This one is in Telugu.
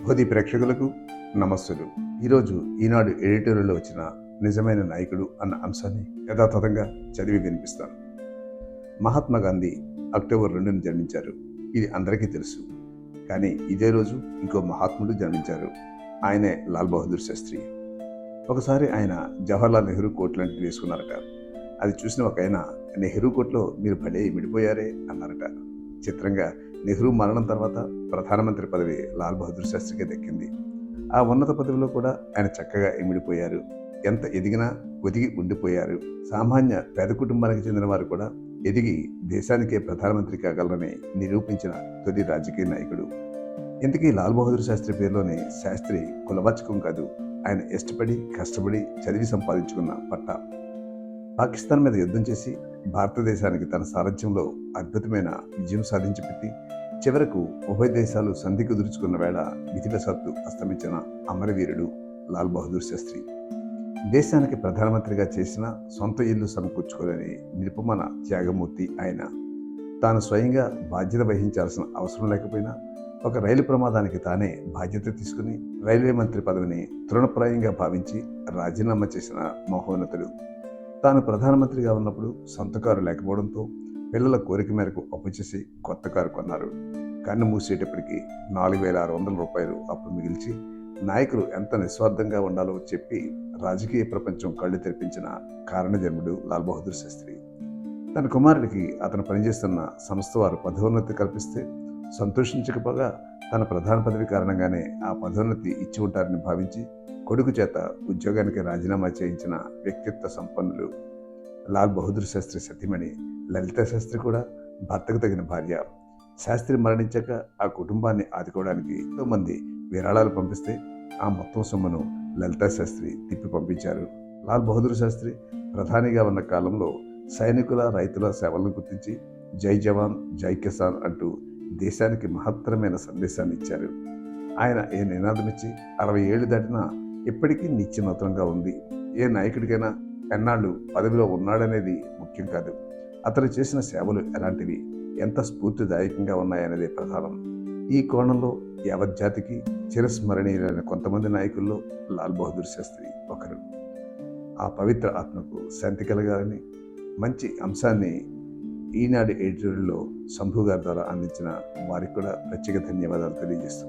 శుభోదయ ప్రేక్షకులకు నమస్సులు. ఈరోజు ఈనాడు ఎడిటోరియల్లో వచ్చిన నిజమైన నాయకుడు అన్న అంశాన్ని యథాతథంగా చదివి వినిపిస్తాను. మహాత్మా గాంధీ అక్టోబర్ 2న జన్మించారు. ఇది అందరికీ తెలుసు. కానీ ఇదే రోజు ఇంకో మహాత్ముడు జన్మించారు. ఆయనే లాల్ బహదూర్ శాస్త్రి. ఒకసారి ఆయన జవహర్లాల్ నెహ్రూ కోట్ లాంటిది వేసుకున్నారట. అది చూసిన ఒక ఆయన, నెహ్రూ కోట్లో మీరు భలే ఇమిడిపోయారే అన్నారట. చిత్రంగా నెహ్రూ మరణం తర్వాత ప్రధానమంత్రి పదవి లాల్ బహదూర్ శాస్త్రికి దక్కింది. ఆ ఉన్నత పదవిలో కూడా ఆయన చక్కగా ఇమిడిపోయారు. ఎంత ఎదిగినా ఒదిగి ఉండిపోయారు. సామాన్య పేద కుటుంబానికి చెందిన వారు కూడా ఎదిగి దేశానికే ప్రధానమంత్రి కాగలరని నిరూపించిన తొలి రాజకీయ నాయకుడు. ఇంతకీ లాల్ బహదూర్ శాస్త్రి పేరులోని శాస్త్రి కులవాచకం కాదు, ఆయన ఇష్టపడి కష్టపడి చదివి సంపాదించుకున్న పట్టా. పాకిస్తాన్ మీద యుద్ధం చేసి భారతదేశానికి తన సారథ్యంలో అద్భుతమైన విజయం సాధించి పెట్టి చివరకు ఉభయ దేశాలు సంధి కుదుర్చుకున్న వేళ విధివశాత్తు అస్తమించిన అమరవీరుడు లాల్ బహదూర్ శాస్త్రి. దేశానికి ప్రధానమంత్రిగా చేసిన సొంత ఇల్లు సమకూర్చుకోలేని నిరుపమాన త్యాగమూర్తి ఆయన. తాను స్వయంగా బాధ్యత వహించాల్సిన అవసరం లేకపోయినా ఒక రైలు ప్రమాదానికి తానే బాధ్యత తీసుకుని రైల్వే మంత్రి పదవిని తృణప్రాయంగా భావించి రాజీనామా చేసిన మహోన్నతుడు. తాను ప్రధానమంత్రిగా ఉన్నప్పుడు సొంత కారు లేకపోవడంతో పిల్లల కోరిక మేరకు అప్పు చేసి కొత్త కారు కొన్నారు. కన్ను మూసేటప్పటికి 4,600 రూపాయలు అప్పు మిగిల్చి నాయకులు ఎంత నిస్వార్థంగా ఉండాలో చెప్పి రాజకీయ ప్రపంచం కళ్ళు తెరిపించిన కారణజన్ముడు లాల్ బహదూర్ శాస్త్రి. తన కుమారుడికి అతను పనిచేస్తున్న సంస్థ వారు పదోన్నతి కల్పిస్తే సంతోషించకపోగా తన ప్రధాన పదవి కారణంగానే ఆ పదోన్నతి ఇచ్చి ఉంటారని భావించి కొడుకు చేత ఉద్యోగానికి రాజీనామా చేయించిన వ్యక్తిత్వ సంపన్నులు. లాల్ బహదూర్ శాస్త్రి సతీమణి లలితా శాస్త్రి కూడా భర్తకు తగిన భార్య. శాస్త్రి మరణించాక ఆ కుటుంబాన్ని ఆదుకోవడానికి ఎంతోమంది విరాళాలు పంపిస్తే ఆ మొత్తం సొమ్మును లలితా శాస్త్రి తిప్పి పంపించారు. లాల్ బహదూర్ శాస్త్రి ప్రధానిగా ఉన్న కాలంలో సైనికుల రైతుల సేవలను గుర్తించి జై జవాన్ జై కిసాన్ అంటూ దేశానికి మహత్తరమైన సందేశాన్ని ఇచ్చారు. ఆయన ఏ నినాదం ఇచ్చి 60 ఏళ్లు దాటినా ఇప్పటికీ నిత్యనూతనంగా ఉంది. ఏ నాయకుడికైనా ఎన్నాళ్ళు పదవిలో ఉన్నాడనేది ముఖ్యం కాదు, అతను చేసిన సేవలు ఎలాంటివి, ఎంత స్ఫూర్తిదాయకంగా ఉన్నాయనేదే ప్రధానం. ఈ కోణంలో యావత్ జాతికి చిరస్మరణీయులైన కొంతమంది నాయకుల్లో లాల్ బహదూర్ శాస్త్రి ఒకరు. ఆ పవిత్ర ఆత్మకు శాంతి కలగాలని మంచి అంశాన్ని ఈనాడు ఎడిటోరియల్లో శంభు గారి ద్వారా అందించిన వారికి కూడా ప్రత్యేక ధన్యవాదాలు తెలియజేస్తున్నాను.